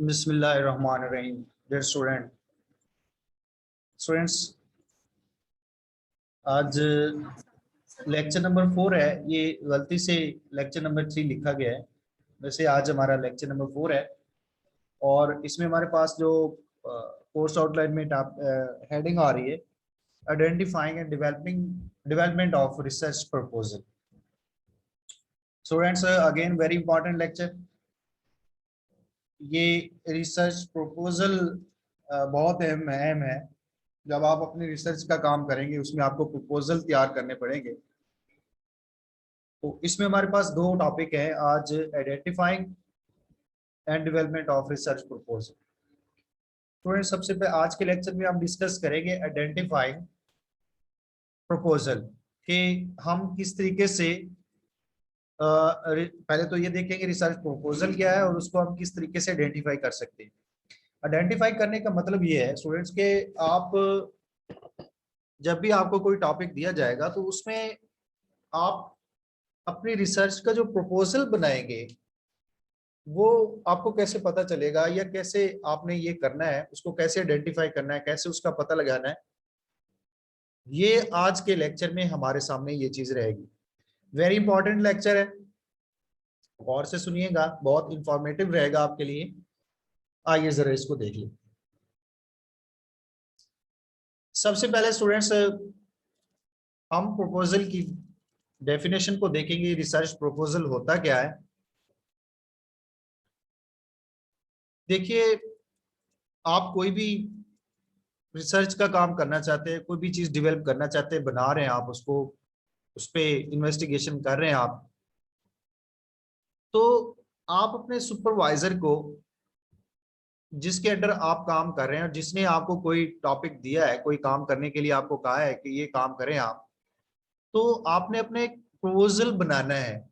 बिस्मिल्लाहिर्रहमानिर्रहीम। Dear students, आज lecture number 4 है। ये गलती से लेक्चर नंबर 3 लिखा गया है। वैसे आज हमारा लेक्चर नंबर 4 है और इसमें हमारे पास जो कोर्स आउटलाइन में हेडिंग आ रही है, identifying and development of research proposal. Students, again very important lecture. ये रिसर्च प्रपोजल बहुत अहम है। जब आप अपनी रिसर्च का काम करेंगे उसमें आपको प्रपोजल तैयार करने पड़ेंगे। तो इसमें हमारे पास दो टॉपिक हैं आज, identifying and development of research proposal. तो सबसे पहले आज के लेक्चर में हम डिस्कस करेंगे आइडेंटिफाइंग प्रपोजल कि हम किस तरीके से पहले तो ये देखेंगे रिसर्च प्रपोजल क्या है और उसको हम किस तरीके से आइडेंटिफाई कर सकते हैं। आइडेंटिफाई करने का मतलब ये है स्टूडेंट्स के आप जब भी आपको कोई टॉपिक दिया जाएगा तो उसमें आप अपनी रिसर्च का जो प्रपोजल बनाएंगे वो आपको कैसे पता चलेगा या कैसे आपने ये करना है, उसको कैसे आइडेंटिफाई करना है, कैसे उसका पता लगाना है। ये आज के लेक्चर में हमारे सामने ये चीज रहेगी। वेरी इंपॉर्टेंट लेक्चर है, गौर से सुनिएगा, बहुत इंफॉर्मेटिव रहेगा आपके लिए। आइए जरा इसको देख लें। सबसे पहले स्टूडेंट्स हम प्रपोजल की डेफिनेशन को देखेंगे। रिसर्च प्रपोजल होता क्या है? देखिए, आप कोई भी रिसर्च का काम करना चाहते हैं, कोई भी चीज डेवलप करना चाहते हैं, बना रहे हैं आप उसको, उस पर इन्वेस्टिगेशन कर रहे हैं आप, तो आप अपने सुपरवाइजर को, जिसके अंडर आप काम कर रहे हैं और जिसने आपको कोई टॉपिक दिया है, कोई काम करने के लिए आपको कहा है कि ये काम करें आप, तो आपने अपने प्रपोजल बनाना है।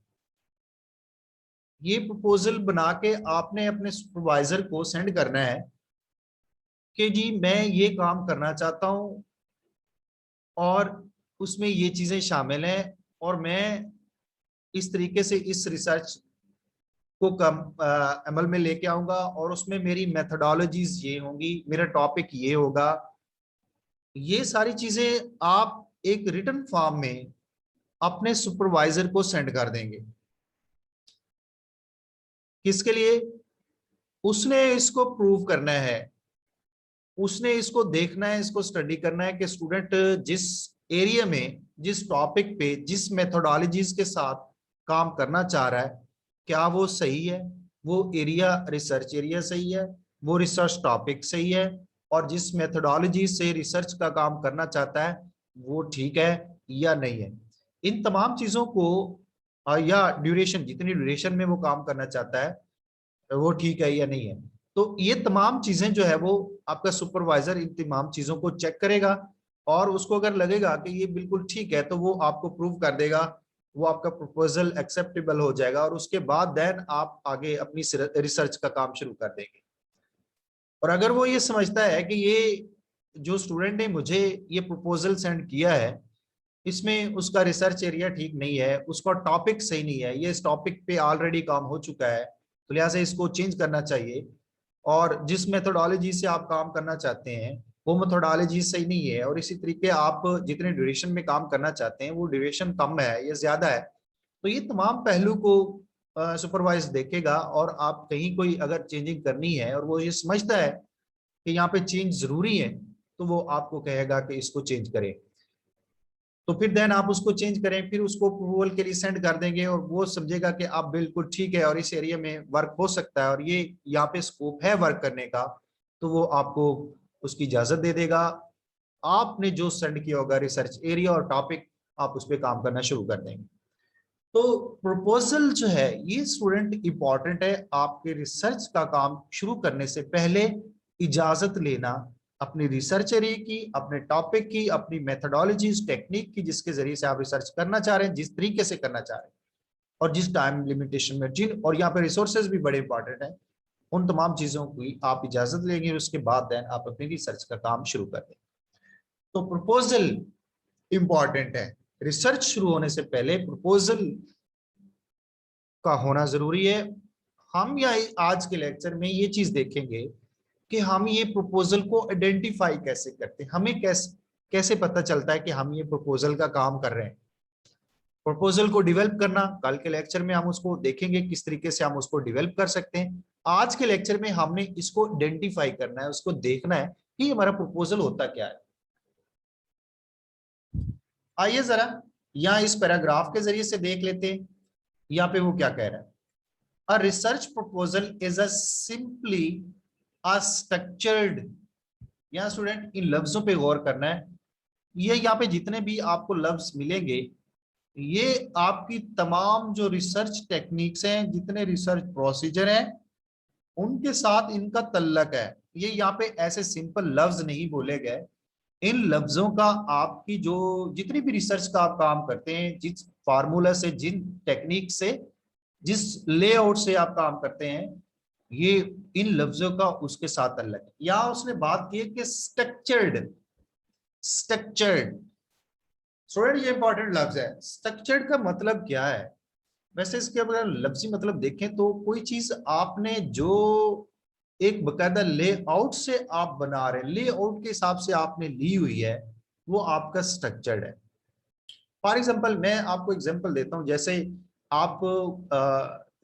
ये प्रपोजल बना के आपने अपने सुपरवाइजर को सेंड करना है कि जी मैं ये काम करना चाहता हूं और उसमें ये चीजें शामिल हैं और मैं इस तरीके से इस रिसर्च को अमल में लेके आऊंगा और उसमें मेरी मेथोडोलॉजीज ये होंगी, मेरा टॉपिक ये होगा। ये सारी चीजें आप एक रिटन फॉर्म में अपने सुपरवाइजर को सेंड कर देंगे। किसके लिए? उसने इसको प्रूव करना है, उसने इसको देखना है, इसको स्टडी करना है कि स्टूडेंट जिस एरिया में, जिस टॉपिक पे, जिस मेथोडोलॉजीज के साथ काम करना चाह रहा है, क्या वो सही है, वो एरिया, रिसर्च एरिया सही है, वो रिसर्च टॉपिक सही है, और जिस मेथोडोलॉजी से रिसर्च का काम करना चाहता है वो ठीक है या नहीं है। इन तमाम चीजों को या ड्यूरेशन, जितनी ड्यूरेशन में वो काम करना चाहता है वो ठीक है या नहीं है। तो ये तमाम चीजें जो है वो आपका सुपरवाइजर इन तमाम चीजों को चेक करेगा और उसको अगर लगेगा कि ये बिल्कुल ठीक है तो वो आपको प्रूव कर देगा, वो आपका प्रपोजल एक्सेप्टेबल हो जाएगा और उसके बाद देन आप आगे अपनी रिसर्च का काम शुरू कर देंगे। और अगर वो ये समझता है कि ये जो स्टूडेंट ने मुझे ये प्रपोजल सेंड किया है इसमें उसका रिसर्च एरिया ठीक नहीं है, उसका टॉपिक सही नहीं है, ये इस टॉपिक पे ऑलरेडी काम हो चुका है, तो लिहाजा इसको चेंज करना चाहिए, और जिस मेथोडोलॉजी से आप काम करना चाहते हैं वो मेथोडोलॉजी सही नहीं है, और इसी तरीके आप जितने ड्यूरेशन में काम करना चाहते हैं वो ड्यूरेशन कम है या ज्यादा है, तो ये तमाम पहलू को सुपरवाइज देखेगा। और आप कहीं कोई अगर चेंजिंग करनी है और वो ये समझता है कि यहाँ पे चेंज जरूरी है तो वो आपको कहेगा कि इसको चेंज करें, तो फिर देन आप उसको चेंज करें, फिर उसको अप्रूवल के लिए सेंड कर देंगे और वो समझेगा कि आप बिल्कुल ठीक है और इस एरिया में वर्क हो सकता है और ये यहाँ पे स्कोप है वर्क करने का, तो वो आपको उसकी इजाजत दे देगा। आपने जो सेंड किया होगा रिसर्च एरिया और टॉपिक, आप उस पर काम करना शुरू कर देंगे। तो प्रपोजल जो है ये स्टूडेंट इंपॉर्टेंट है। आपके रिसर्च का काम शुरू करने से पहले इजाजत लेना अपनी रिसर्च एरिया की, अपने टॉपिक की, अपनी मेथोडोलॉजीज, टेक्निक की, जिसके जरिए से आप रिसर्च करना चाह रहे हैं, जिस तरीके से करना चाह रहे हैं और जिस टाइम लिमिटेशन में, जिन, और यहाँ पे रिसोर्सेज भी बड़े इंपॉर्टेंट है, उन तमाम चीजों की आप इजाजत लेंगे, उसके बाद देन आप अपनी रिसर्च का काम शुरू कर दें। तो प्रपोजल इंपॉर्टेंट है। रिसर्च शुरू होने से पहले प्रपोजल का होना जरूरी है। हम या आज के लेक्चर में ये चीज देखेंगे कि हम ये प्रपोजल को आइडेंटिफाई कैसे करते हैं, हमें कैसे कैसे पता चलता है कि हम ये प्रपोजल का काम कर रहे हैं। प्रपोजल को डेवलप करना, कल के लेक्चर में हम उसको देखेंगे किस तरीके से हम उसको डेवलप कर सकते हैं। आज के लेक्चर में हमने इसको आइडेंटिफाई करना है, उसको देखना है कि हमारा प्रपोजल होता क्या है। आइए जरा यहाँ इस पैराग्राफ के जरिए से देख लेते हैं, यहाँ पे वो क्या कह रहा है। A research proposal is a simply a structured, यहाँ स्टूडेंट इन लफ्जों पे गौर करना है। ये यहाँ पे जितने भी आपको लफ्ज मिलेंगे, ये आपकी तमाम जो रिसर्च टेक्निक्स हैं, जितने रिसर्च प्रोसीजर हैं, उनके साथ इनका तल्लक है। ये यहाँ पे ऐसे सिंपल लफ्ज नहीं बोले गए। इन लफ्जों का आपकी जो जितनी भी रिसर्च का आप काम करते हैं, जिस फार्मूला से, जिन टेक्निक से, जिस लेआउट से आप काम करते हैं, ये इन लफ्जों का उसके साथ तल्लक है। यहाँ उसने बात की है कि स्ट्रक्चर्ड, स्ट्रक्चर्ड स्टूडेंट, ये इंपॉर्टेंट लफ्ज है। स्ट्रक्चर्ड का मतलब क्या है? वैसे इसके अगर लफ्जी मतलब देखें तो कोई चीज आपने जो एक बकायदा लेआउट से आप बना रहे हैं, लेआउट के हिसाब से आपने ली हुई है, वो आपका स्ट्रक्चर्ड है। फॉर एग्जाम्पल मैं आपको एग्जाम्पल देता हूं, जैसे आप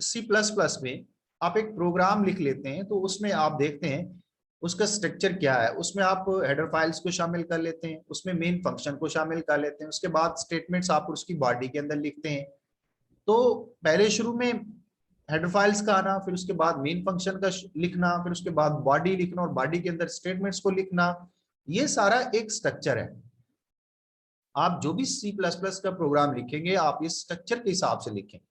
C++ में आप एक प्रोग्राम लिख लेते हैं, तो उसमें आप देखते हैं उसका स्ट्रक्चर क्या है। उसमें आप हेडर फाइल्स को शामिल कर लेते हैं, उसमें मेन फंक्शन को शामिल कर लेते हैं, उसके बाद स्टेटमेंट्स आप उसकी बॉडी के अंदर लिखते हैं। तो पहले शुरू में हेडर फाइल्स का आना, फिर उसके बाद मेन फंक्शन का लिखना, फिर उसके बाद बॉडी लिखना और बॉडी के अंदर स्टेटमेंट्स को लिखना, ये सारा एक स्ट्रक्चर है। आप जो भी C++ का प्रोग्राम लिखेंगे, आप इस स्ट्रक्चर के हिसाब से लिखेंगे।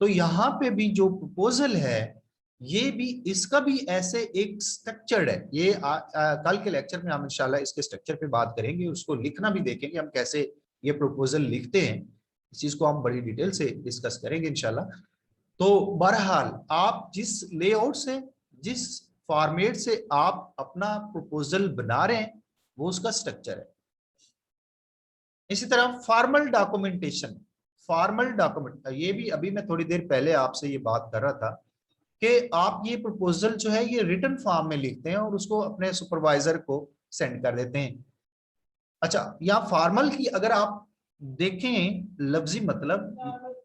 तो यहाँ पे भी जो प्रपोजल है, ये भी, इसका भी ऐसे एक स्ट्रक्चर्ड है। ये कल के लेक्चर में हम इंशाल्लाह इसके स्ट्रक्चर पे बात करेंगे, उसको लिखना भी देखेंगे हम कैसे ये प्रपोजल लिखते हैं। इस चीज को हम बड़ी डिटेल से डिस्कस करेंगे इंशाल्लाह। तो बहरहाल आप जिस लेआउट से, जिस फॉर्मेट से आप अपना प्रपोजल बना रहे हैं, वो उसका स्ट्रक्चर है। इसी तरह फॉर्मल डॉक्यूमेंटेशन, फॉर्मल डॉक्यूमेंट, ये भी अभी मैं थोड़ी देर पहले आपसे ये बात कर रहा था कि आप ये प्रपोजल जो है ये रिटन फॉर्म में लिखते हैं और उसको अपने सुपरवाइजर को सेंड कर देते हैं। अच्छा, यहाँ फॉर्मल की अगर आप देखें लफ्जी मतलब,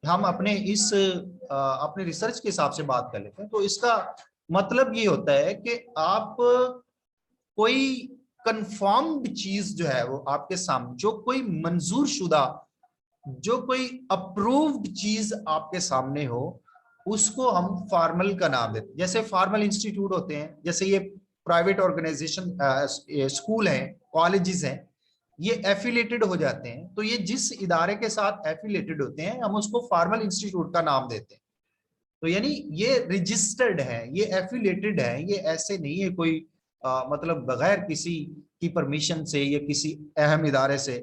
हम अपने इस अपने रिसर्च के हिसाब से बात कर लेते हैं, तो इसका मतलब ये होता है कि आप कोई कंफर्म्ड चीज जो है वो आपके सामने, जो कोई मंजूर शुदा, जो कोई अप्रूव्ड चीज आपके सामने हो, उसको हम फॉर्मल का नाम देते हैं। जैसे फॉर्मल इंस्टीट्यूट होते हैं, जैसे ये प्राइवेट ऑर्गेनाइजेशन, स्कूल हैं, कॉलेजेस हैं, ये एफिलेटेड हो जाते हैं। तो ये जिस इदारे के साथ एफिलेटेड होते हैं, हम उसको फॉर्मल इंस्टीट्यूट का नाम देते हैं। तो यानी ये रजिस्टर्ड है, ये एफिलेटेड है, ये ऐसे नहीं है कोई मतलब बगैर किसी की परमिशन से या किसी अहम इदारे से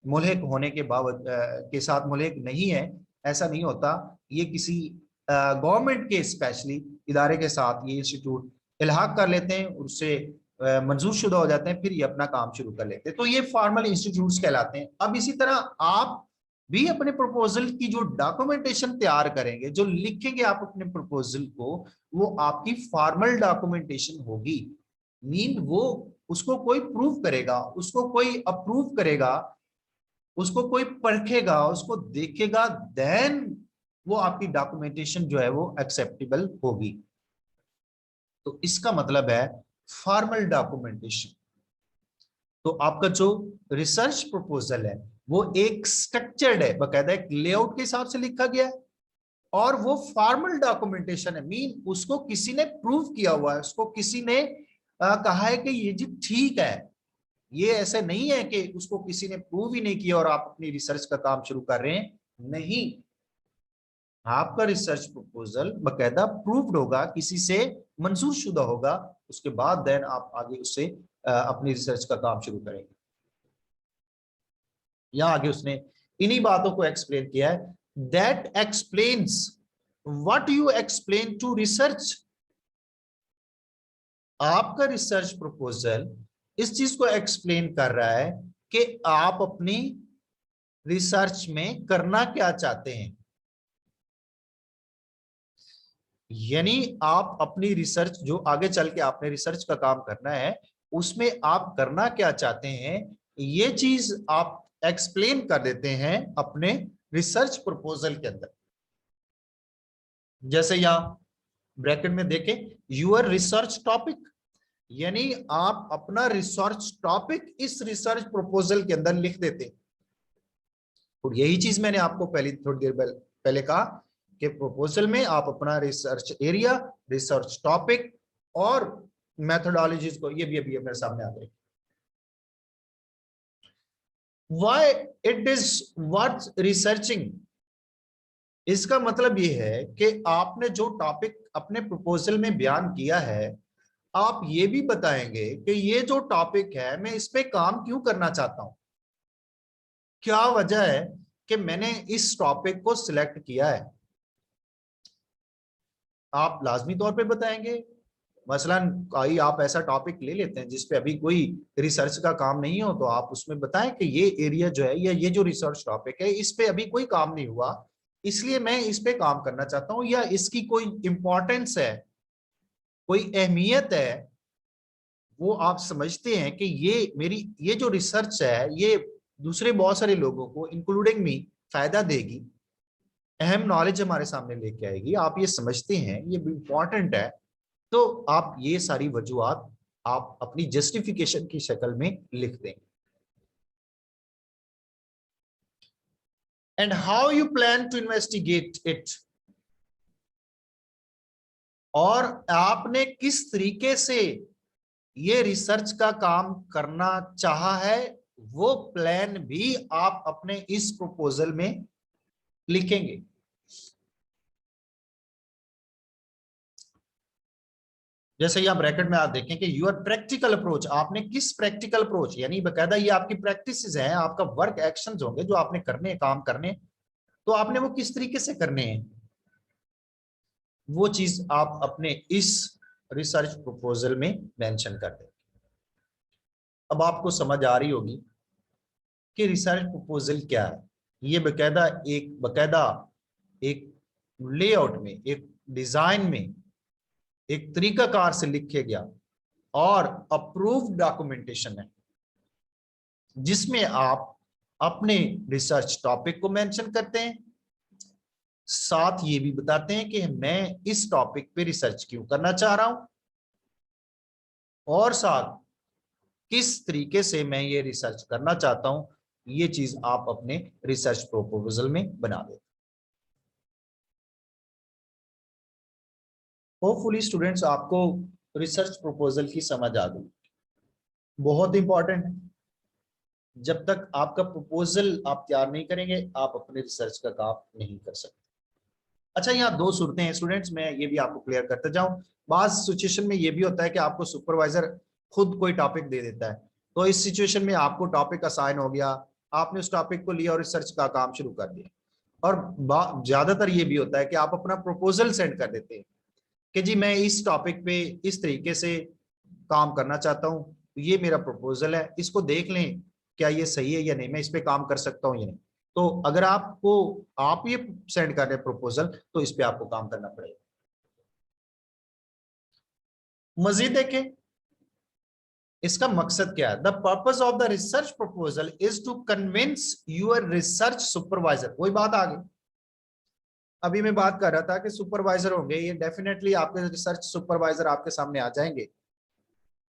मुल्हिक होने के बावजूद के साथ मुल्हिक नहीं है, ऐसा नहीं होता। ये किसी गवर्नमेंट के स्पेशली इदारे के साथ ये इंस्टीट्यूट इल्हाक कर लेते हैं, उससे मंजूर शुदा हो जाते हैं, फिर ये अपना काम शुरू कर लेते हैं। तो ये फॉर्मल इंस्टीट्यूट्स कहलाते हैं। अब इसी तरह आप भी अपने प्रपोजल की जो डॉक्यूमेंटेशन तैयार करेंगे, जो लिखेंगे आप अपने प्रपोजल को, वो आपकी फॉर्मल डॉक्यूमेंटेशन होगी। मीन वो, उसको कोई प्रूव करेगा, उसको कोई अप्रूव करेगा, उसको कोई परखेगा, उसको देखेगा, देन वो आपकी डॉक्यूमेंटेशन जो है वो एक्सेप्टेबल होगी। तो इसका मतलब है फॉर्मल डॉक्यूमेंटेशन। तो आपका जो रिसर्च प्रपोजल है वो एक स्ट्रक्चर्ड है, बकायदा एक लेआउट के हिसाब से लिखा गया है, और वो फॉर्मल डॉक्यूमेंटेशन है। मीन उसको किसी ने प्रूव किया हुआ है, उसको किसी ने कहा है कि ये जी ठीक है। ये ऐसे नहीं है कि उसको किसी ने प्रूव ही नहीं किया और आप अपनी रिसर्च का काम शुरू कर रहे हैं, नहीं। आपका रिसर्च प्रपोजल बकायदा प्रूव्ड होगा, किसी से मंजूर शुदा होगा, उसके बाद देन आप आगे उससे अपनी रिसर्च का काम शुरू करेंगे। यहां आगे उसने इन्हीं बातों को एक्सप्लेन किया है। That explains what you explain to research. आपका रिसर्च प्रपोजल इस चीज को एक्सप्लेन कर रहा है कि आप अपनी रिसर्च में करना क्या चाहते हैं। यानी आप अपनी रिसर्च जो आगे चल के आपने रिसर्च का काम करना है, उसमें आप करना क्या चाहते हैं, ये चीज आप एक्सप्लेन कर देते हैं अपने रिसर्च प्रपोजल के अंदर। जैसे यहां ब्रैकेट में देखें, यूर रिसर्च टॉपिक, यानी आप अपना रिसर्च टॉपिक इस रिसर्च प्रपोजल के अंदर लिख देते हैं। और यही चीज मैंने आपको पहले थोड़ी देर पहले कहा कि प्रपोजल में आप अपना रिसर्च एरिया, रिसर्च टॉपिक और मेथोडोलॉजीज को, ये भी अभी मेरे सामने आ गई। Why it is worth researching, इसका मतलब ये है कि आपने जो टॉपिक अपने प्रपोजल में बयान किया है, आप ये भी बताएंगे कि ये जो टॉपिक है मैं इस पे काम क्यों करना चाहता हूं, क्या वजह है कि मैंने इस टॉपिक को सिलेक्ट किया है, आप लाजमी तौर पे बताएंगे। मसलन कोई आप ऐसा टॉपिक ले लेते हैं जिसपे अभी कोई रिसर्च का काम नहीं हो, तो आप उसमें बताएं कि ये एरिया जो है या ये जो रिसर्च टॉपिक है इस पे अभी कोई काम नहीं हुआ, इसलिए मैं इस पे काम करना चाहता हूं, या इसकी कोई इंपॉर्टेंस है, कोई अहमियत है, वो आप समझते हैं कि ये मेरी ये जो रिसर्च है ये दूसरे बहुत सारे लोगों को इंक्लूडिंग मी फायदा देगी, अहम नॉलेज हमारे सामने लेके आएगी, आप ये समझते हैं ये इंपॉर्टेंट है, तो आप ये सारी वजूहात आप अपनी जस्टिफिकेशन की शक्ल में लिख दें। And how you plan to investigate it, और आपने किस तरीके से ये रिसर्च का काम करना चाहा है, वो प्लान भी आप अपने इस प्रपोजल में लिखेंगे। जैसे यहां ब्रैकेट में आप देखें कि यूर प्रैक्टिकल अप्रोच, आपने किस प्रैक्टिकल अप्रोच, यानी बकायदा ये आपकी प्रैक्टिस है, आपका वर्क एक्शन होंगे जो आपने करने, काम करने, तो आपने वो किस तरीके से करने हैं, वो चीज आप अपने इस रिसर्च प्रपोजल में मेंशन कर दें। अब आपको समझ आ रही होगी कि रिसर्च प्रपोजल क्या है। ये बकायदा एक लेआउट में, एक डिजाइन में, एक तरीकाकार से लिखे गया और अप्रूव्ड डॉक्यूमेंटेशन है, जिसमें आप अपने रिसर्च टॉपिक को मेंशन करते हैं, साथ ये भी बताते हैं कि मैं इस टॉपिक पे रिसर्च क्यों करना चाह रहा हूं, और साथ किस तरीके से मैं ये रिसर्च करना चाहता हूं, ये चीज आप अपने रिसर्च प्रपोजल में बना दें। होपफुली स्टूडेंट्स आपको रिसर्च प्रपोजल की समझ आ गई। बहुत इंपॉर्टेंट है, जब तक आपका प्रपोजल आप तैयार नहीं करेंगे आप अपने रिसर्च का काम नहीं कर सकते। अच्छा, यहाँ दो सूरतें हैं स्टूडेंट्स, मैं ये भी आपको क्लियर करते जाऊं। बात सिचुएशन में ये भी होता है कि आपको सुपरवाइजर खुद कोई टॉपिक दे देता है, तो इस सिचुएशन में आपको टॉपिक असाइन हो गया, आपने उस टॉपिक को लिया और रिसर्च का काम शुरू कर दिया। और ज्यादातर ये भी होता है कि आप अपना प्रपोजल सेंड कर देते हैं कि जी मैं इस टॉपिक पे इस तरीके से काम करना चाहता हूँ, ये मेरा प्रपोजल है, इसको देख लें क्या ये सही है या नहीं, मैं इस पे काम कर सकता हूँ या नहीं। तो अगर आप ये सेंड कर रहे हैं प्रपोजल, तो इस पे आपको काम करना पड़ेगा। मजीद देखें इसका मकसद क्या है। The purpose of the research proposal is to convince your research supervisor. वही बात आ गई, अभी मैं बात कर रहा था कि सुपरवाइजर होंगे, ये डेफिनेटली आपके रिसर्च सुपरवाइजर आपके सामने आ जाएंगे,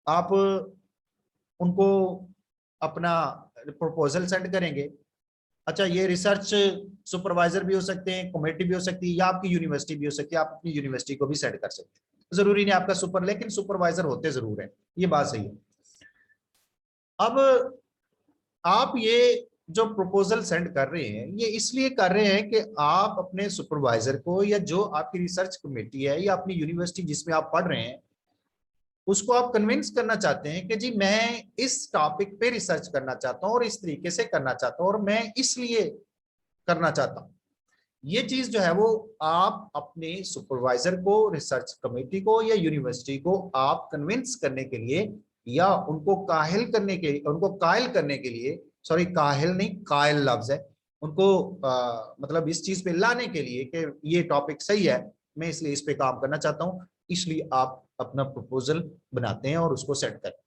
आप उनको अपना प्रपोजल सेंड करेंगे। अच्छा, ये रिसर्च सुपरवाइजर भी हो सकते हैं, कमेटी भी हो सकती है, या आपकी यूनिवर्सिटी भी हो सकती है, आप अपनी यूनिवर्सिटी को भी सेंड कर सकते हैं, जरूरी नहीं आपका लेकिन सुपरवाइजर होते जरूर है, ये बात सही है। अब आप ये जो प्रपोजल सेंड कर रहे हैं ये इसलिए कर रहे हैं कि आप अपने सुपरवाइजर को, या जो आपकी रिसर्च कमेटी है या अपनी यूनिवर्सिटी जिसमें आप पढ़ रहे हैं, उसको आप कन्विंस करना चाहते हैं कि जी मैं इस टॉपिक पे रिसर्च करना चाहता हूं और इस तरीके से करना चाहता हूं और मैं इसलिए करना चाहता हूं। ये चीज जो है वो आप अपने सुपरवाइजर को, रिसर्च कमेटी को या यूनिवर्सिटी को आप कन्विंस करने के लिए, या उनको काहिल करने के लिए, उनको कायल करने के लिए, सॉरी काहिल नहीं कायल लफ्ज है, उनको मतलब इस चीज पे लाने के लिए कि ये टॉपिक सही है, मैं इसलिए इस पे काम करना चाहता हूं, इसलिए आप अपना प्रपोजल बनाते हैं और उसको सेट करें।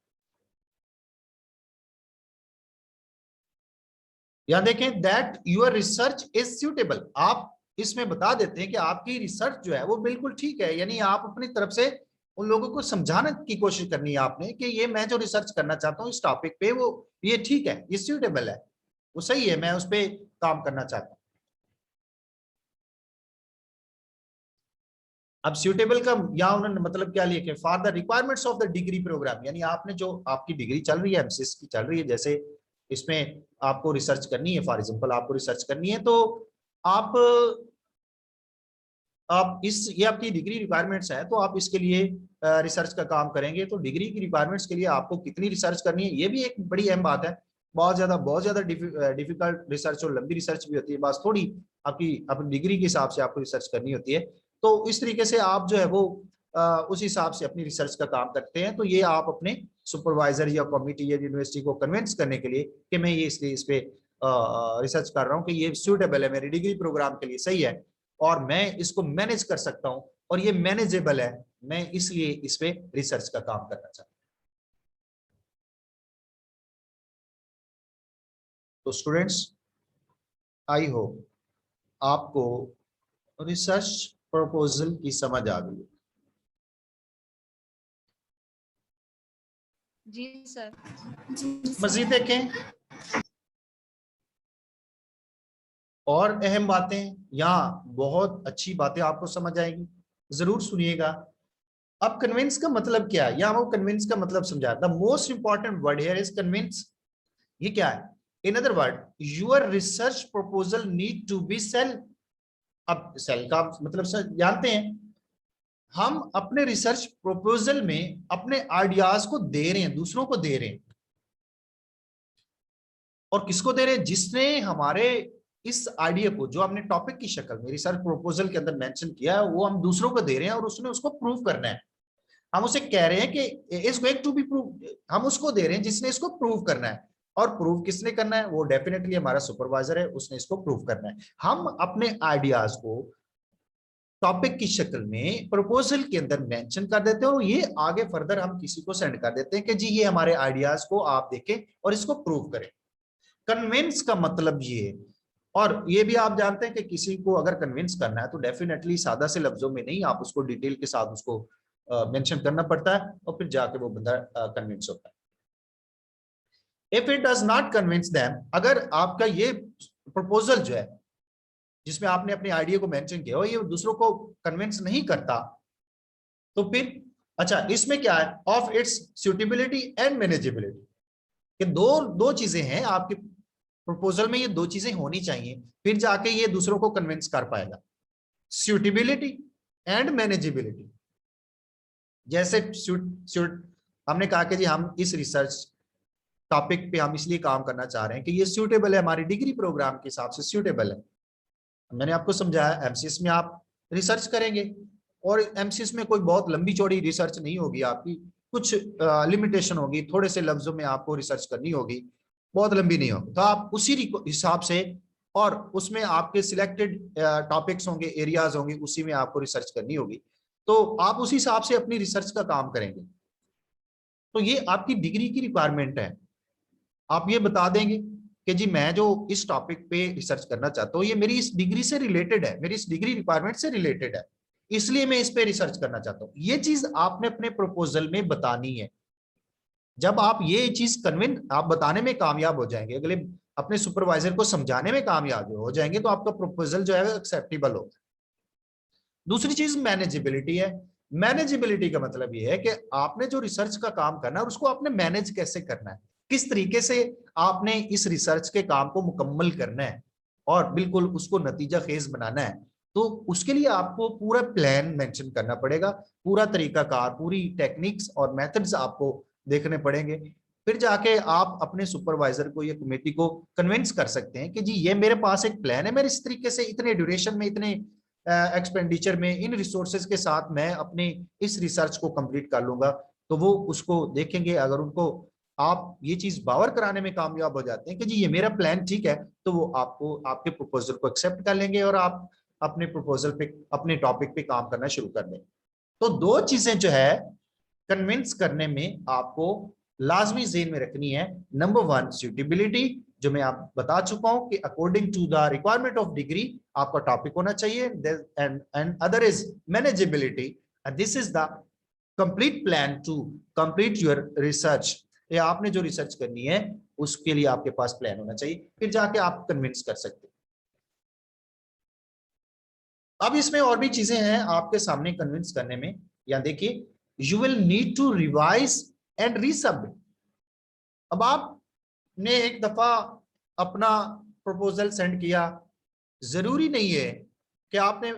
या देखें that your research is suitable, आप इसमें बता देते हैं कि आपकी रिसर्च जो है वो बिल्कुल ठीक है, यानी आप अपनी तरफ से उन लोगों को समझाने की कोशिश करनी है आपने कि ये मैं जो रिसर्च करना चाहता हूँ इस टॉपिक पे वो ये ठीक है, ये सूटेबल है, वो सही है, मैं उस पर काम करना चाहता हूँ। अब सूटेबल का यहाँ उन्होंने मतलब क्या लिखे, for the requirements of the degree program, यानी आपने जो आपकी डिग्री चल रही है एमसीएस की चल रही है, जैसे इसमें आपको रिसर्च करनी है, फॉर एग्जांपल आपको रिसर्च करनी है, तो आप इस ये आपकी डिग्री रिक्वायरमेंट्स है, तो आप इसके लिए रिसर्च का काम करेंगे। तो डिग्री की रिक्वायरमेंट्स के लिए आपको कितनी रिसर्च करनी है, ये भी एक बड़ी अहम बात है। बहुत ज्यादा डिफिकल्ट रिसर्च और लंबी रिसर्च भी होती है, बस थोड़ी आपकी अपनी डिग्री के हिसाब से आपको रिसर्च करनी होती है। तो इस तरीके से आप जो है वो उस हिसाब से अपनी रिसर्च का काम करते हैं। तो ये आप अपने सुपरवाइजर या कमिटी या यूनिवर्सिटी को कन्विंस करने के लिए कि मैं ये इसलिए इस पे रिसर्च कर रहा हूँ कि ये सूटेबल है, मेरी डिग्री प्रोग्राम के लिए सही है और मैं इसको मैनेज कर सकता हूं और ये मैनेजेबल है, मैं इसलिए इस पे रिसर्च का काम करना चाहता हूं। तो स्टूडेंट्स, आई होप आपको रिसर्च प्रपोजल की समझ आ गई। जी सर। मजीद देखें और अहम बातें, यहाँ बहुत अच्छी बातें आपको समझ आएगी, जरूर सुनिएगा। अब कन्विंस का मतलब क्या है, यहाँ वो कन्विंस का मतलब समझा, the most important word here is convince. ये क्या है, in other word your research proposal need to be sell. अब सेल का मतलब सर जानते हैं, हम अपने रिसर्च प्रपोजल में अपने आइडियाज को दे रहे हैं, दूसरों को दे रहे हैं। और किसको दे रहे हैं, जिसने हमारे इस आइडिया को, जो हमने टॉपिक की शक्ल में रिसर्च प्रपोजल के अंदर मेंशन किया है, वो हम दूसरों को दे रहे हैं और उसने उसको प्रूव करना है। हम उसे कह रहे हैं कि is going to be prove, हम उसको दे रहे हैं जिसने इसको प्रूव करना है। और प्रूव किसने करना है, वो डेफिनेटली हमारा सुपरवाइजर है, उसने इसको प्रूव करना है। हम अपने आइडियाज को टॉपिक की शक्ल में प्रपोजल के अंदर मेंशन कर देते हैं और ये आगे फर्दर हम किसी को सेंड कर देते हैं कि जी ये हमारे आइडियाज को आप देखें और इसको प्रूव करें। कन्विंस का मतलब ये, और ये भी आप जानते हैं कि किसी को अगर कन्विंस करना है तो डेफिनेटली सादा से लफ्जों में नहीं, आप उसको डिटेल के साथ उसको मेंशन करना पड़ता है और फिर जाके वो बंदा कन्विंस होता है। If it does not convince them, अगर आपका ये प्रपोजल जो है जिसमें आपने अपने आइडिया को मेंशन किया और ये दूसरों को कन्विंस नहीं करता, तो फिर अच्छा इसमें क्या है, of its suitability and manageability, कि दो दो चीजें हैं आपके प्रपोजल में, ये दो चीजें होनी चाहिए फिर जाके ये दूसरों को कन्विंस कर पाएगा, सूटेबिलिटी एंड मैनेजेबिलिटी। जैसे हमने कहा कि जी हम इस रिसर्च टॉपिक पे हम इसलिए काम करना चाह रहे हैं कि ये सूटेबल है, हमारी डिग्री प्रोग्राम के हिसाब से सूटेबल है। मैंने आपको समझाया एमसीएस में आप रिसर्च करेंगे और एमसीएस में कोई बहुत लंबी चौड़ी रिसर्च नहीं होगी आपकी, कुछ लिमिटेशन होगी, थोड़े से लफ्जों में आपको रिसर्च करनी होगी, बहुत लंबी नहीं होगी। तो आप उसी हिसाब से, और उसमें आपके सिलेक्टेड टॉपिक्स होंगे, एरियाज होंगे, उसी में आपको रिसर्च करनी होगी, तो आप उसी हिसाब से अपनी रिसर्च का काम करेंगे। तो ये आपकी डिग्री की रिक्वायरमेंट है। आप ये बता देंगे कि जी मैं जो इस टॉपिक पे रिसर्च करना चाहता हूँ ये मेरी इस डिग्री से रिलेटेड है, मेरी इस डिग्री रिक्वायरमेंट से रिलेटेड है, इसलिए मैं इस पे रिसर्च करना चाहता हूँ। ये चीज आपने अपने प्रपोजल में बतानी है। जब आप ये चीज कन्विंस आप बताने में कामयाब हो जाएंगे, अगले अपने सुपरवाइजर को समझाने में कामयाब हो जाएंगे, तो आपका प्रपोजल जो है एक्सेप्टेबल होगा। दूसरी चीज मैनेजेबिलिटी है। मैनेजेबिलिटी का मतलब ये है कि आपने जो रिसर्च का काम करना है उसको आपने मैनेज कैसे करना है, किस तरीके से आपने इस रिसर्च के काम को मुकम्मल करना है और बिल्कुल उसको नतीजा खेज बनाना है। तो उसके लिए आपको पूरा प्लान मेंशन करना पड़ेगा, पूरा तरीकाकार, पूरी टेक्निक्स और मेथड्स आपको देखने पड़ेंगे। फिर जाके आप अपने सुपरवाइजर को या कमेटी को कन्विंस कर सकते हैं कि जी ये मेरे पास एक प्लान है, मेरे इस तरीके से इतने ड्यूरेशन में, इतने एक्सपेंडिचर में, इन रिसोर्सेज के साथ मैं अपने इस रिसर्च को कंप्लीट कर लूंगा। तो वो उसको देखेंगे, अगर उनको आप ये चीज बावर कराने में कामयाब हो जाते हैं कि जी ये मेरा प्लान ठीक है, तो वो आपको आपके प्रपोजल को एक्सेप्ट कर लेंगे और आप अपने प्रपोजल पे, अपने टॉपिक पे काम करना शुरू कर दें। तो दो चीजें जो है कन्विंस करने में आपको लाजमी ज़हन में रखनी है। नंबर वन, सूटेबिलिटी, जो मैं आप बता चुका हूं कि according to the requirement of degree आपका टॉपिक होना चाहिए, and other is manageability, and this is the complete plan to complete your research. या आपने जो रिसर्च करनी है उसके लिए आपके पास प्लान होना चाहिए, फिर जाके आप कन्विंस कर सकते हैं। अब इसमें और भी चीजें हैं आपके सामने कन्विंस करने में। या देखिए, you will need to revise and resubmit. अब आपने एक दफा अपना प्रपोजल सेंड किया, जरूरी नहीं है कि आपने,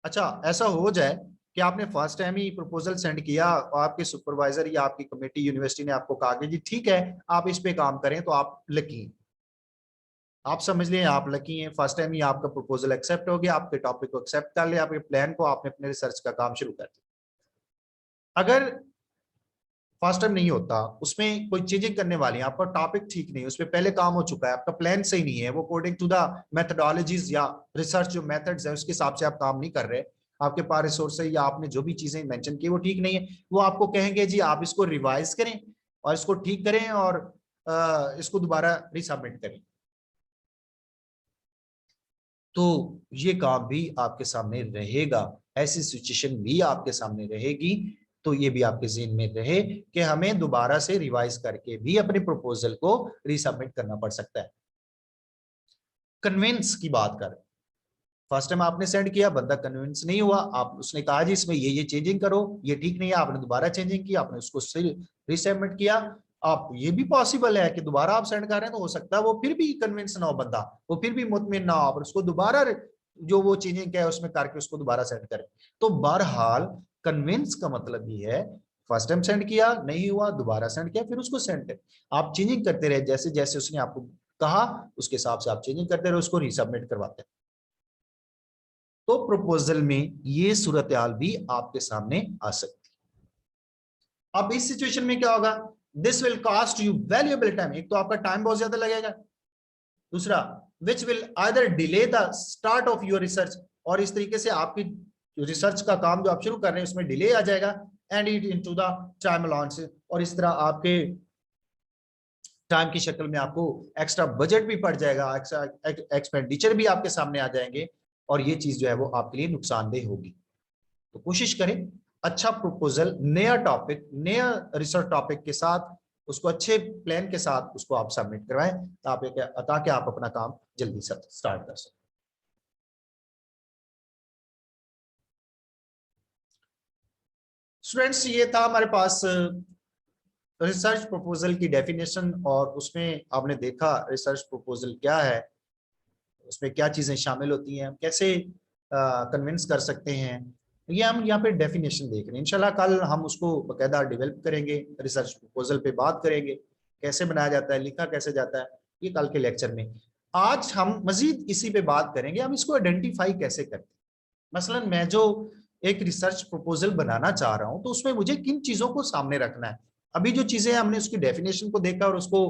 अच्छा ऐसा हो जाए कि आपने फर्स्ट टाइम ही प्रपोजल सेंड किया और आपके सुपरवाइजर या आपकी कमेटी यूनिवर्सिटी ने आपको कहा कि जी ठीक है आप इस पे काम करें, तो आप लकी हैं, आप समझ लें आप लकी हैं, फर्स्ट टाइम ही आपका प्रपोजल एक्सेप्ट हो गया, आपके टॉपिक को एक्सेप्ट कर लिया, आपके प्लान को, आपने अपने रिसर्च का काम शुरू कर दिया। अगर फर्स्ट टाइम नहीं होता, उसमें कोई चीजें करने वाली है, आपका टॉपिक ठीक नहीं, उसमें पहले काम हो चुका है, आपका प्लान सही नहीं है, वो अकॉर्डिंग टू द मेथडोलॉजीज या रिसर्च जो मेथड्स है उसके हिसाब से आप काम नहीं कर रहे, आपके पास रिसोर्स या आपने जो भी चीजें मेंशन की वो ठीक नहीं है, वो आपको कहेंगे जी आप इसको रिवाइज करें और इसको ठीक करें और इसको दोबारा रिसबमिट करें। तो ये काम भी आपके सामने रहेगा, ऐसी सिचुएशन भी आपके सामने रहेगी। तो ये भी आपके ज़हन में रहे कि हमें दोबारा से रिवाइज करके भी अपने प्रपोजल को रीसबमिट करना पड़ सकता है। कन्विंस की बात करें, फर्स्ट टाइम आपने सेंड किया, बंदा कन्विंस नहीं हुआ, आप उसने कहा जी इसमें ये चेंजिंग करो, ये ठीक नहीं है, आपने दोबारा चेंजिंग की, आपने उसको रीसबमिट किया। आप ये भी पॉसिबल है कि दोबारा आप सेंड कर रहे हैं तो हो सकता है वो फिर भी कन्विंस ना हो बंदा, वो फिर भी मुतमिन ना हो, और उसको दोबारा जो वो चेंजिंग है उसमें करके उसको दोबारा सेंड करें। तो बहरहाल कन्विंस का मतलब ये है, फर्स्ट टाइम सेंड किया नहीं हुआ, दोबारा सेंड किया, फिर उसको सेंड करें, आप चेंजिंग करते रहे, जैसे जैसे उसने आपको कहा उसके हिसाब से आप चेंजिंग करते रहे, उसको रीसबमिट करवाते हैं। तो प्रपोजल में ये सूरत हाल भी आपके सामने आ सकती है। अब इस सिचुएशन में क्या होगा, this will cost you valuable time, एक तो आपका टाइम बहुत ज्यादा लगेगा, दूसरा which will either delay the start of your research, और इस तरीके से आपकी रिसर्च का काम जो आप शुरू कर रहे हैं उसमें डिले आ जाएगा, and it into the time allowance, और इस तरह आपके टाइम की शक्ल में आपको एक्स्ट्रा बजट भी पड़ जाएगा, एक्स्ट्रा एक्सपेंडिचर भी आपके सामने आ जाएंगे, और ये चीज जो है वो आपके लिए नुकसानदेह होगी। तो कोशिश करें अच्छा प्रपोजल, नया टॉपिक, नया रिसर्च टॉपिक के साथ, उसको अच्छे प्लान के साथ उसको आप सबमिट करवाएं, ताकि आप अपना काम जल्दी से स्टार्ट कर सकें। स्टूडेंट्स, ये था हमारे पास रिसर्च प्रपोजल की डेफिनेशन, और उसमें आपने देखा रिसर्च प्रपोजल क्या है, उसमें क्या चीजें शामिल होती हैं, कैसे कन्विंस कर सकते हैं, ये हम यहाँ पे डेफिनेशन देख रहे हैं। इंशाल्लाह कल हम उसको बकायदा डेवलप करेंगे, रिसर्च प्रपोजल पे बात करेंगे, कैसे बनाया जाता है, लिखा कैसे जाता है, ये कल के लेक्चर में। आज हम मजीद इसी पे बात करेंगे, हम इसको आइडेंटिफाई कैसे करते हैं। मसलन मैं जो एक रिसर्च प्रपोजल बनाना चाह रहा हूं तो उसमें मुझे किन चीजों को सामने रखना है। अभी जो चीजें हमने उसकी डेफिनेशन को देखा और उसको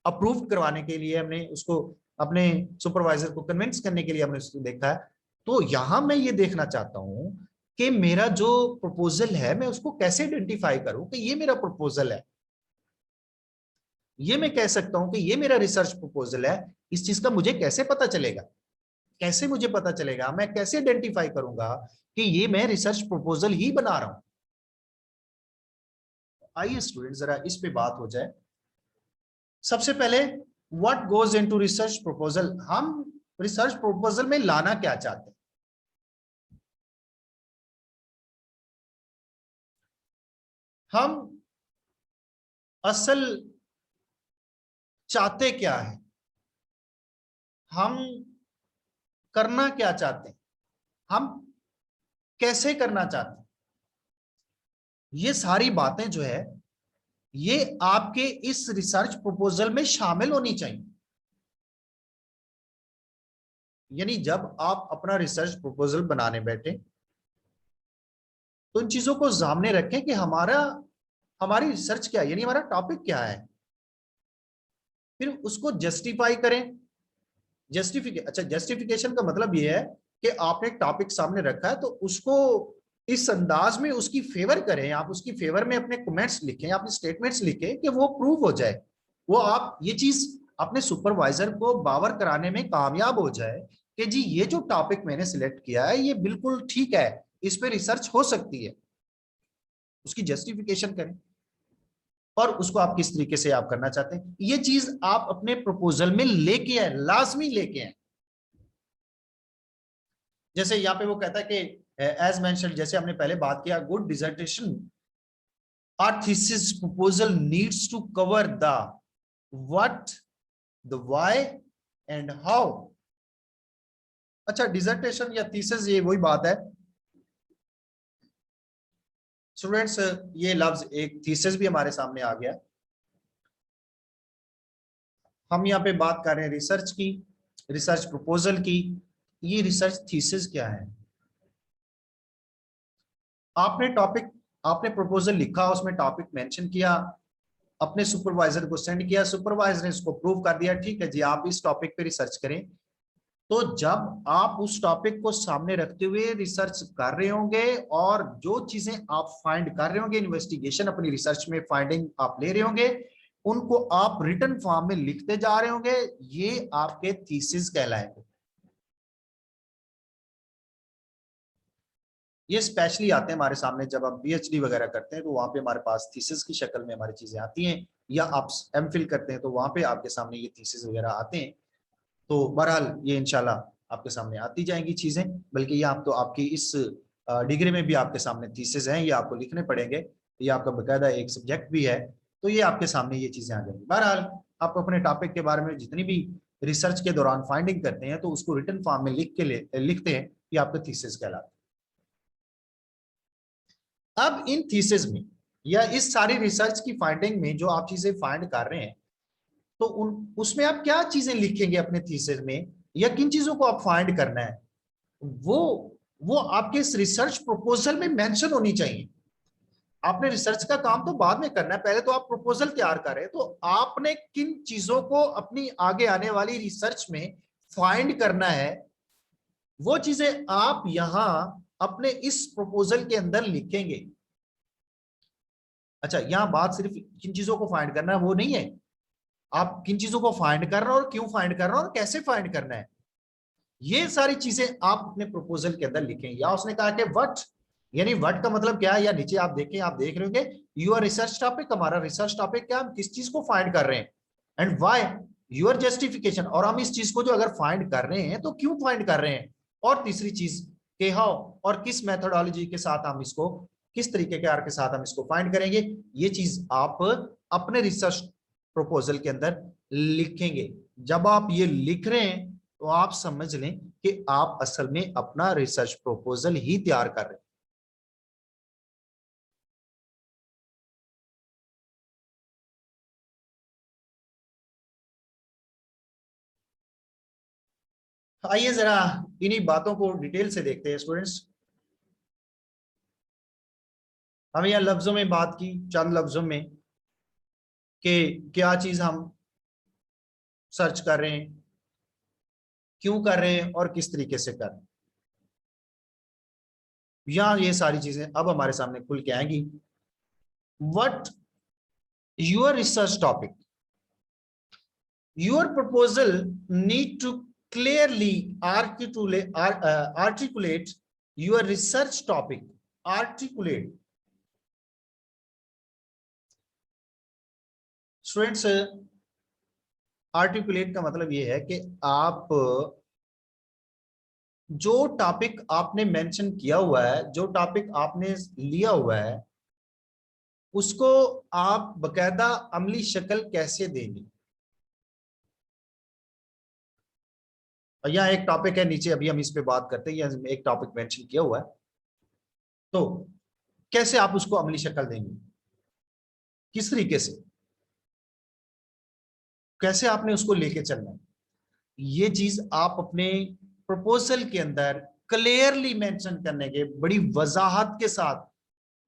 अप्रूव करवाने के लिए हमने उसको अपने सुपरवाइजर को कन्विंस करने के लिए हमने उसको देखा है, तो यहां मैं ये देखना चाहता हूं कि मेरा जो प्रपोजल है मैं उसको कैसे आइडेंटिफाई करूं कि ये मेरा प्रपोजल है, ये मैं कह सकता हूं कि ये मेरा रिसर्च प्रपोजल है। इस चीज का मुझे कैसे पता चलेगा, कैसे मुझे पता चलेगा, मैं कैसे आइडेंटिफाई करूंगा कि ये मैं रिसर्च प्रपोजल ही बना रहा हूं। आइए स्टूडेंट जरा इस पे बात हो जाए। सबसे पहले what goes into research proposal, हम रिसर्च प्रपोजल में लाना क्या चाहते हैं। हम असल चाहते क्या है, हम करना क्या चाहते हैं, हम कैसे करना चाहते हैं, ये सारी बातें जो है ये आपके इस रिसर्च प्रपोजल में शामिल होनी चाहिए। यानी जब आप अपना रिसर्च प्रपोजल बनाने बैठे तो इन चीजों को सामने रखें कि हमारी रिसर्च क्या है, यानी हमारा टॉपिक क्या है, फिर उसको जस्टिफाई करें। जस्टिफिकेशन का मतलब यह है कि आपने एक टॉपिक सामने रखा है तो उसको इस अंदाज में उसकी फेवर करें, आप उसकी फेवर में अपने कमेंट्स लिखें, अपने स्टेटमेंट्स लिखें कि वो प्रूव हो जाए, वो आप ये चीज अपने सुपरवाइजर को बावर कराने में कामयाब हो जाए कि जी ये जो टॉपिक मैंने सिलेक्ट किया है ये बिल्कुल ठीक है, इस पे रिसर्च हो सकती है, उसकी जस्टिफिकेशन करें और उसको आप किस तरीके से आप करना चाहते हैं ये चीज आप अपने प्रपोजल में लेके आए, लाजमी लेके आए। जैसे यहाँ पे वो कहता है कि एज मेंशन्ड, जैसे हमने पहले बात किया, गुड डिसर्टेशन और thesis proposal needs to cover the what, the why and how. अच्छा, डिसर्टेशन या थीसिस ये वही बात है स्टूडेंट्स, ये लफ्ज एक थीसिस भी हमारे सामने आ गया। हम यहाँ पे बात कर रहे हैं रिसर्च की, रिसर्च प्रपोजल की। ये रिसर्च थीसिस क्या है? आपने टॉपिक, आपने प्रपोजल लिखा, उसमें टॉपिक मेंशन किया, अपने सुपरवाइजर को सेंड किया, सुपरवाइजर ने इसको प्रूव कर दिया, ठीक है जी आप इस टॉपिक पे रिसर्च करें। तो जब आप उस टॉपिक को सामने रखते हुए रिसर्च कर रहे होंगे और जो चीजें आप फाइंड कर रहे होंगे, इन्वेस्टिगेशन अपनी रिसर्च में फाइंडिंग आप ले रहे होंगे, उनको आप रिटन फॉर्म में लिखते जा रहे होंगे, ये आपके थीसिस कहलाएंगे। ये स्पेशली आते हैं हमारे सामने जब हम पीएचडी वगैरह करते हैं, तो वहां पे हमारे पास थीसिस की शक्ल में हमारी चीजें आती हैं, या आप एमफिल करते हैं तो वहां पे आपके सामने ये थीसिस वगैरह आते हैं। तो बहरहाल ये इंशाल्लाह आपके सामने आती जाएंगी चीजें, बल्कि ये आप तो आपकी इस डिग्री में भी आपके सामने थीसिस हैं, ये आपको लिखने पड़ेंगे, ये आपका बकायदा एक सब्जेक्ट भी है, तो ये आपके सामने ये चीजें आ जाएंगी। बहरहाल आप अपने टॉपिक के बारे में जितनी भी रिसर्च के दौरान फाइंडिंग करते हैं तो उसको रिटन फॉर्म में लिखते हैं, ये आपका थीसिस कहलाता है। अब इन थीसिस में या इस सारी रिसर्च की फाइंडिंग में जो आप चीजें फाइंड कर रहे हैं, तो उसमें आप क्या चीजें लिखेंगे अपने थीसिस में, या किन चीजों को आप फाइंड करना है, वो वो आपके इस रिसर्च प्रपोजल में मेंशन होनी चाहिए। आपने रिसर्च का काम तो बाद में करना है, पहले तो आप प्रपोजल तैयार करें, तो आपने किन चीजों को अपनी आगे आने वाली रिसर्च में फाइंड करना है, वो चीजें आप यहां अपने इस प्रपोजल के अंदर लिखेंगे। अच्छा, यहां बात सिर्फ किन चीजों को फाइंड करना है वो नहीं है, आप किन चीजों को फाइंड कर रहे हो और क्यों फाइंड कर रहे हो और कैसे फाइंड करना है, ये सारी चीजें आप अपने प्रपोजल के अंदर लिखें। या उसने कहा कि व्हाट, यानी व्हाट का मतलब क्या है, या नीचे आप देखें, आप देख रहे होंगे यूर रिसर्च टॉपिक, हमारा रिसर्च टॉपिक क्या, हम किस चीज को फाइंड कर रहे हैं, एंड व्हाई यूर जस्टिफिकेशन, और हम इस चीज को जो अगर फाइंड कर रहे हैं तो क्यों फाइंड कर रहे हैं, और तीसरी चीज के हाउ, और किस मेथोडोलॉजी के साथ हम इसको, किस तरीके के आर के साथ हम इसको फाइंड करेंगे, ये चीज आप अपने रिसर्च प्रपोजल के अंदर लिखेंगे। जब आप ये लिख रहे हैं तो आप समझ लें कि आप असल में अपना रिसर्च प्रपोजल ही तैयार कर रहे हैं। आइए जरा इन्हीं बातों को डिटेल से देखते हैं स्टूडेंट्स। हम यह लफ्जों में बात की, चंद लफ्जों में, कि क्या चीज हम सर्च कर रहे हैं, क्यों कर रहे हैं और किस तरीके से कर रहे हैं। यहां ये सारी चीजें अब हमारे सामने खुल के आएंगी। What your research topic, your proposal need to clearly articulate your research topic. Articulate, students, articulate का मतलब ये है कि आप जो टॉपिक आपने मेंशन किया हुआ है, जो टॉपिक आपने लिया हुआ है, उसको आप बकायदा अमली शक्ल कैसे देंगे। यहाँ एक टॉपिक है नीचे, अभी हम इस पे बात करते हैं, यहाँ एक टॉपिक मेंशन किया हुआ है, तो कैसे आप उसको अमली शक्ल देंगे, किस तरीके से, कैसे आपने उसको लेके चलना है, ये चीज आप अपने प्रपोजल के अंदर क्लियरली मेंशन करने के, बड़ी वजाहत के साथ,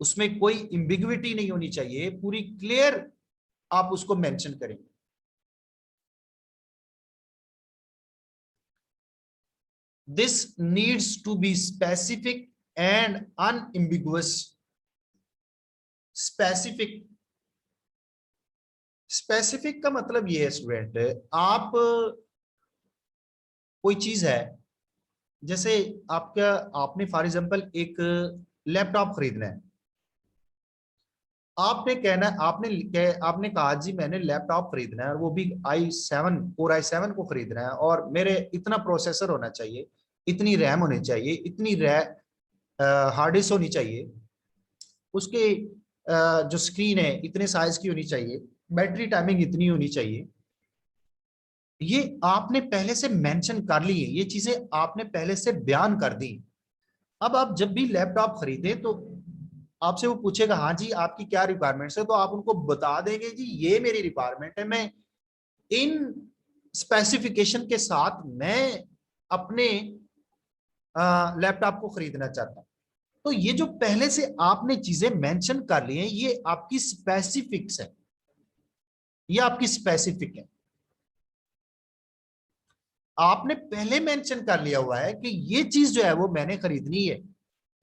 उसमें कोई एम्बिग्विटी नहीं होनी चाहिए, पूरी क्लियर आप उसको मेंशन करेंगे। This needs to be specific and unambiguous. Specific, specific का मतलब ये है स्टूडेंट, आप कोई चीज है, जैसे आपका, आपने फॉर एग्जांपल एक लैपटॉप खरीदना है, आपने कहना, आपने कहा जी मैंने लैपटॉप खरीदना है और वो भी i7 कोर i7 को खरीदना है और मेरे इतना प्रोसेसर होना चाहिए, इतनी रैम होनी चाहिए, इतनी हार्ड डिस्क होनी चाहिए, उसके जो स्क्रीन है इतने साइज की होनी चाहिए, बैटरी टाइमिंग इतनी होनी चाहिए। ये आपने पहले से मेंशन कर ली है, ये चीजें आपने पहले से बयान कर दी। अब आप जब भी लैपटॉप खरीदे तो आपसे वो पूछेगा हाँ जी आपकी क्या रिक्वायरमेंट्स है, तो आप उनको बता देंगे जी ये मेरी रिक्वायरमेंट है, मैं इन स्पेसिफिकेशन के साथ मैं अपने लैपटॉप को खरीदना चाहता हूं। तो ये जो पहले से आपने चीजें मेंशन कर ली हैं, ये आपकी स्पेसिफिक्स है, ये आपकी स्पेसिफिक है। आपने पहले मेंशन कर लिया हुआ है कि ये चीज जो है वो मैंने खरीदनी है,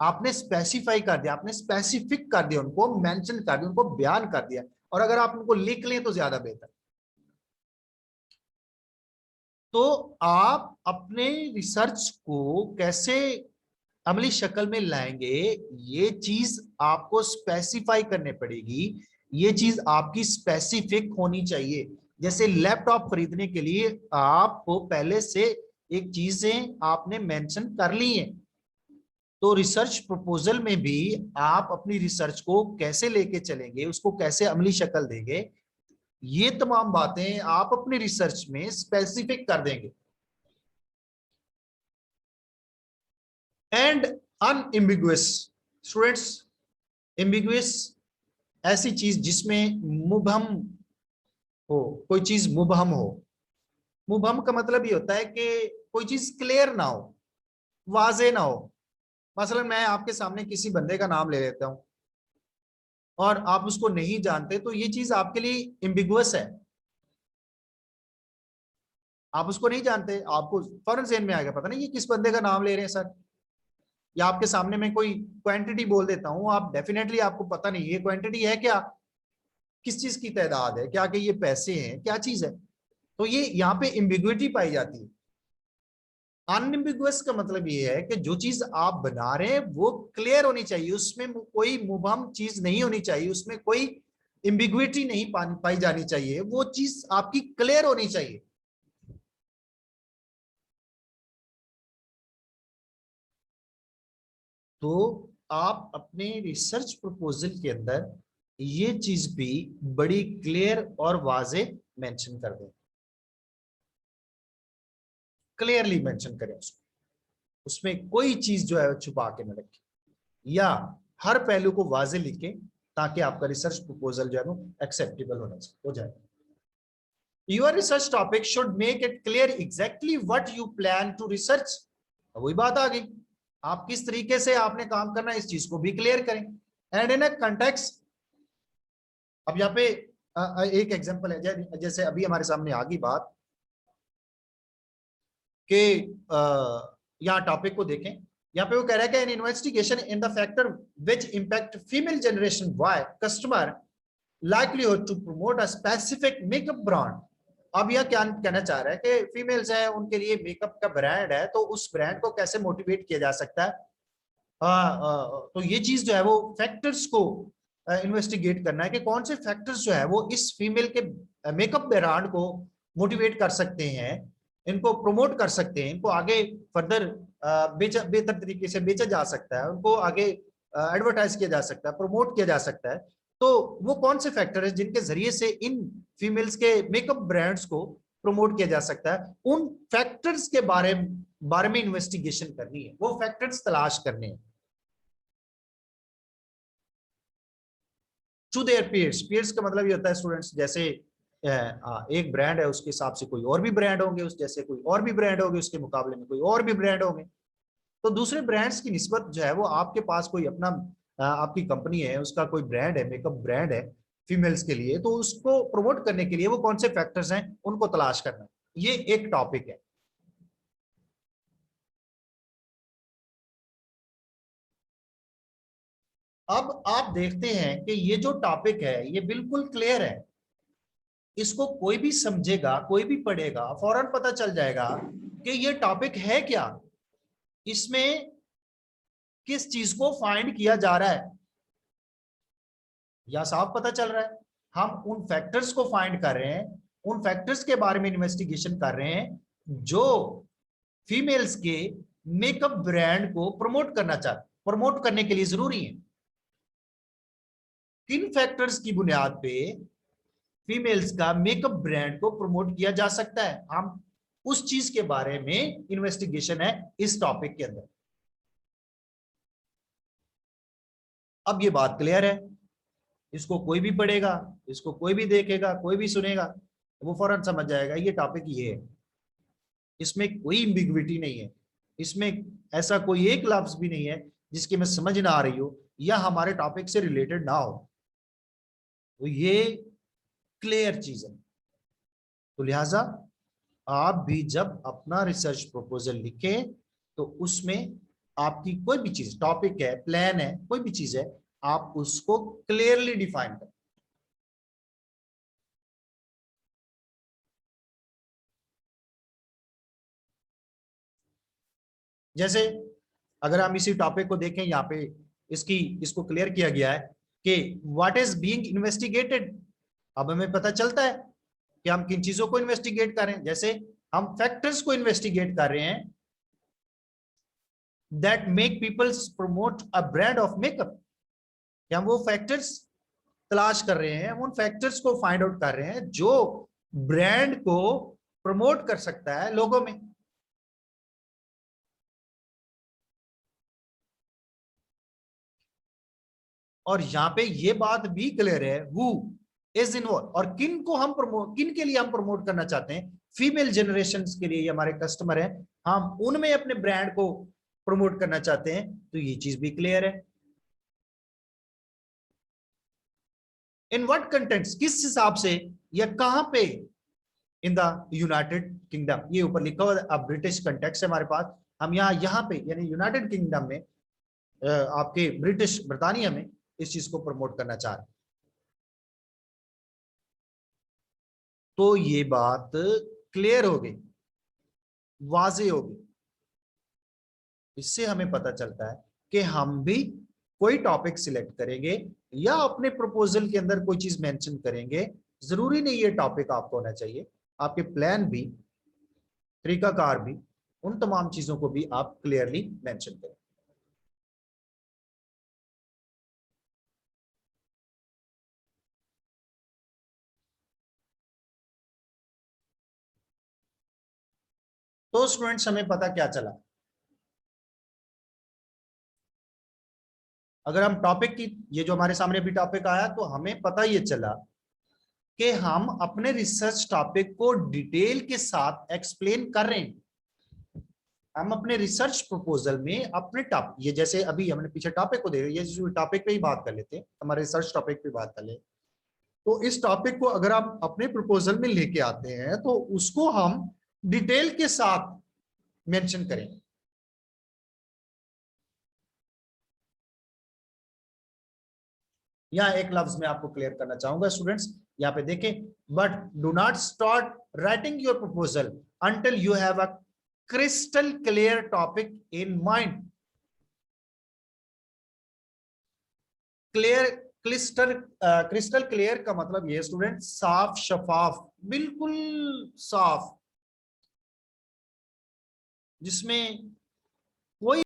आपने स्पेसिफाई कर दिया, आपने स्पेसिफिक कर दिया, उनको मेंशन कर दिया, उनको बयान कर दिया। और अगर आप उनको लिख लें तो ज्यादा बेहतर। तो आप अपने रिसर्च को कैसे अमली शक्ल में लाएंगे, ये चीज आपको स्पेसिफाई करने पड़ेगी, ये चीज आपकी स्पेसिफिक होनी चाहिए। जैसे लैपटॉप खरीदने के लिए आपको पहले से एक चीजें आपने मेंशन कर ली हैं, तो रिसर्च प्रपोजल में भी आप अपनी रिसर्च को कैसे लेके चलेंगे, उसको कैसे अमली शक्ल देंगे, ये तमाम बातें आप अपनी रिसर्च में स्पेसिफिक कर देंगे। एंड अनएम्बिगुअस स्टूडेंट्स, एम्बिगुअस ऐसी चीज जिसमें मुबहम हो, कोई चीज मुबहम हो। मुबहम का मतलब ये होता है कि कोई चीज क्लियर ना हो, वाजे ना हो। मसलन मैं आपके सामने किसी बंदे का नाम ले लेता हूं और आप उसको नहीं जानते, तो ये चीज आपके लिए एम्बिगुअस है, आप उसको नहीं जानते, आपको फौरन ज़हन में आएगा पता नहीं ये किस बंदे का नाम ले रहे हैं सर। या आपके सामने मैं कोई क्वांटिटी बोल देता हूं, आप डेफिनेटली आपको पता नहीं ये क्वांटिटी है क्या, किस चीज की तादाद है, क्या कि ये पैसे हैं, क्या चीज है। तो ये यहाँ पे एम्बिग्विटी पाई जाती है। अनएम्बिगुअस का मतलब ये है कि जो चीज आप बना रहे हैं वो क्लियर होनी चाहिए, उसमें कोई मुबहम चीज नहीं होनी चाहिए, उसमें कोई एम्बिग्विटी नहीं पाई जानी चाहिए, वो चीज आपकी क्लियर होनी चाहिए। तो आप अपने रिसर्च प्रपोजल के अंदर ये चीज भी बड़ी क्लियर और वाजे मेंशन कर दें, क्लियरली मेंशन करें उसको, उसमें कोई चीज जो है छुपा के न रखें, या हर पहलू को वाजे लिखें ताकि आपका रिसर्च प्रपोजल जो है वो एक्सेप्टेबल हो जाए। Your research topic should make it clear exactly what you plan to research. वही बात आ गई, आप किस तरीके से आपने काम करना है इस चीज को भी क्लियर करें। एंड इन अ कंटेक्स्ट, अब यहाँ पे एक एग्जांपल है, जैसे अभी हमारे सामने आ गई बात कि यहाँ टॉपिक को देखें, यहाँ पे वो कह रहा है कि an investigation in the factor which impact female generation Y customer livelihood to promote a specific makeup brand. अब यह क्या कहना चाह रहा है कि फीमेल्स हैं उनके लिए मेकअप का ब्रांड है, तो उस ब्रांड को कैसे मोटिवेट किया जा सकता है। तो ये चीज जो है वो फैक्टर्स को इन्वेस्टिगेट करना है कि कौन से फैक्टर्स जो है वो इस फीमेल के मेकअप ब्रांड को मोटिवेट कर सकते हैं, इनको प्रमोट कर सकते हैं, इनको आगे फर्दर बेहतर तरीके से बेचा जा सकता है, उनको आगे एडवर्टाइज किया जा सकता है, प्रमोट किया जा सकता है। तो वो कौन से फैक्टर है जिनके जरिए से इन फीमेल्स के मेकअप ब्रांड्स को प्रमोट किया जा सकता है, उन फैक्टर्स के बारे में इन्वेस्टिगेशन करनी है, वो फैक्टर्स तलाश करने हैं। टू देयर पीयर्स, पीयर्स का मतलब ये होता है स्टूडेंट्स, जैसे एक ब्रांड है उसके हिसाब से कोई और भी ब्रांड होंगे, उस जैसे कोई और भी ब्रांड होंगे, उसके मुकाबले में कोई और भी ब्रांड होंगे। तो दूसरे ब्रांड्स की निस्बत जो है वो आपके पास कोई अपना आपकी कंपनी है, उसका कोई ब्रांड है, मेकअप ब्रांड है फीमेल्स के लिए, तो उसको प्रमोट करने के लिए वो कौन से फैक्टर्स हैं उनको तलाश करना, ये एक टॉपिक है। अब आप देखते हैं कि ये जो टॉपिक है ये बिल्कुल क्लियर है, इसको कोई भी समझेगा, कोई भी पढ़ेगा, फौरन पता चल जाएगा कि ये टॉपिक है क्या, इसमें किस चीज को फाइंड किया जा रहा है, या साफ पता चल रहा है। हम उन फैक्टर्स को फाइंड कर रहे हैं, उन फैक्टर्स के बारे में इन्वेस्टिगेशन कर रहे हैं जो फीमेल्स के मेकअप ब्रांड को प्रमोट करने के लिए जरूरी है। किन फैक्टर्स की बुनियाद पे फीमेल्स का मेकअप ब्रांड को प्रमोट किया जा सकता है, हम उस चीज के बारे में इन्वेस्टिगेशन है इस टॉपिक के अंदर। अब ये बात क्लियर है, इसको कोई भी पढ़ेगा, इसको कोई भी देखेगा, कोई भी सुनेगा, वो फौरन समझ जाएगा ये टॉपिक ये है, इसमें कोई एम्बिग्विटी नहीं है, इसमें ऐसा कोई एक लफ्ज भी नहीं है जिसकी मैं समझ ना आ रही हो या हमारे टॉपिक से रिलेटेड ना हो, तो ये क्लियर चीज है। तो लिहाजा आप भी जब अपना रिसर्च प्रपोजल लिखें तो उसमें आपकी कोई भी चीज, टॉपिक है, प्लान है, कोई भी चीज है, आप उसको क्लियरली डिफाइन करें। जैसे अगर हम इसी टॉपिक को देखें, यहाँ पे इसको क्लियर किया गया है कि व्हाट इज बीइंग इन्वेस्टिगेटेड। अब हमें पता चलता है कि हम किन चीजों को इन्वेस्टिगेट कर रहे हैं। जैसे हम फैक्टर्स को इन्वेस्टिगेट कर रहे हैं that make people promote a brand of makeup, हम वो फैक्टर्स तलाश कर रहे हैं, हम उन फैक्टर्स को फाइंड आउट कर रहे हैं जो ब्रांड को प्रमोट कर सकता है लोगों में। और यहां पे ये बात भी क्लियर है हु इज इन्वॉल्व, और किन के लिए हम प्रमोट करना चाहते हैं, फीमेल जनरेशन के लिए ये हमारे कस्टमर हैं, हम उनमें अपने ब्रांड को प्रमोट करना चाहते हैं, तो ये चीज भी क्लियर है। इन व्हाट कंटेंट्स, किस हिसाब से या कहां पे, इन द यूनाइटेड किंगडम, ये ऊपर लिखा हुआ है, ब्रिटिश कंटेक्स्ट है हमारे पास, हम यहाँ पे यानी यूनाइटेड किंगडम में, आपके ब्रिटिश ब्रिटानिया में इस चीज को प्रमोट करना चाह रहे हैं। तो ये बात क्लियर हो गई, वाजे हो गई। इससे हमें पता चलता है कि हम भी कोई टॉपिक सिलेक्ट करेंगे या अपने प्रपोजल के अंदर कोई चीज मेंशन करेंगे, जरूरी नहीं ये टॉपिक आपको होना चाहिए, आपके प्लान भी, तरीकाकार भी, उन तमाम चीजों को भी आप क्लियरली मेंशन करें। तो स्टूडेंट्स हमें पता क्या चला, अगर हम टॉपिक की, ये जो हमारे सामने भी टॉपिक आया, तो हमें पता ये चला कि हम अपने रिसर्च टॉपिक को डिटेल के साथ एक्सप्लेन कर रहे हैं। हम अपने रिसर्च प्रपोजल में अपने टॉपिक, ये जैसे अभी हमने पीछे टॉपिक को देखा, ये टॉपिक पे ही बात कर लेते हैं, हमारे रिसर्च टॉपिक पे बात कर ले, तो इस टॉपिक को अगर हम अपने प्रपोजल में लेके आते हैं तो उसको हम डिटेल के साथ मेंशन करेंगे। यहाँ एक लफ्ज में आपको क्लियर करना चाहूंगा स्टूडेंट्स, यहाँ पे देखें, but do not start writing your proposal until you have a crystal clear topic in mind. Clear, crystal clear का मतलब ये स्टूडेंट साफ शफाफ, बिल्कुल साफ, जिसमें कोई